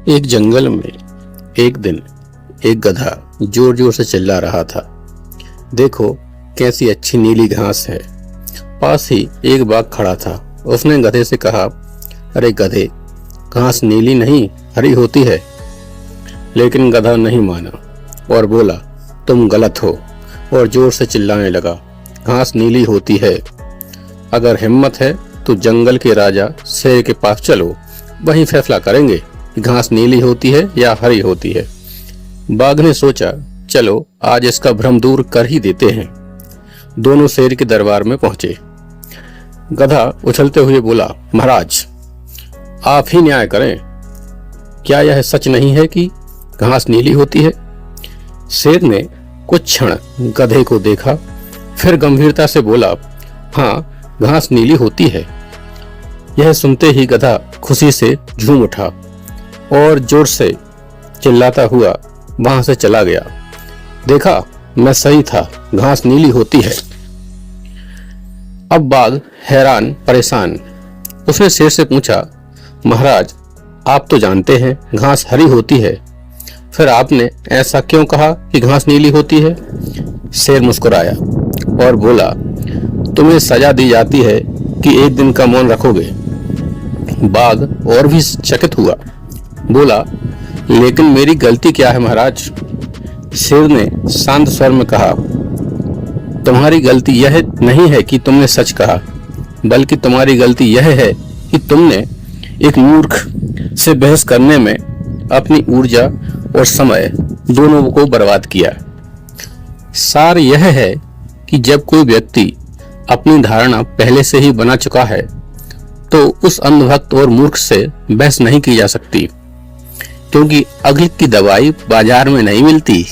एक जंगल में एक दिन एक गधा जोर जोर से चिल्ला रहा था। देखो कैसी अच्छी नीली घास है। पास ही एक बाघ खड़ा था। उसने गधे से कहा, अरे गधे, घास नीली नहीं हरी होती है। लेकिन गधा नहीं माना और बोला, तुम गलत हो, और जोर से चिल्लाने लगा, घास नीली होती है। अगर हिम्मत है तो जंगल के राजा शेर के पास चलो, वहीं फैसला करेंगे कि घास नीली होती है या हरी होती है। बाघ ने सोचा, चलो आज इसका भ्रम दूर कर ही देते हैं। दोनों शेर के दरबार में पहुंचे। गधा उछलते हुए बोला, महाराज आप ही न्याय करें, क्या यह सच नहीं है कि घास नीली होती है? शेर ने कुछ क्षण गधे को देखा, फिर गंभीरता से बोला, हाँ घास नीली होती है। यह सुनते ही गधा खुशी से झूम उठा और जोर से चिल्लाता हुआ वहां से चला गया। देखा, मैं सही था, घास नीली होती है। अब बाघ हैरान परेशान। उसने शेर से पूछा, महाराज आप तो जानते हैं घास हरी होती है, फिर आपने ऐसा क्यों कहा कि घास नीली होती है? शेर मुस्कुराया और बोला, तुम्हें सजा दी जाती है कि एक दिन का मौन रखोगे। बाघ और भी चकित हुआ, बोला, लेकिन मेरी गलती क्या है महाराज? शेर ने शांत स्वर में कहा, तुम्हारी गलती यह नहीं है कि तुमने सच कहा, बल्कि तुम्हारी गलती यह है कि तुमने एक मूर्ख से बहस करने में अपनी ऊर्जा और समय दोनों को बर्बाद किया। सार यह है कि जब कोई व्यक्ति अपनी धारणा पहले से ही बना चुका है तो उस अंधभक्त और मूर्ख से बहस नहीं की जा सकती, क्योंकि अक्ल की दवाई बाजार में नहीं मिलती।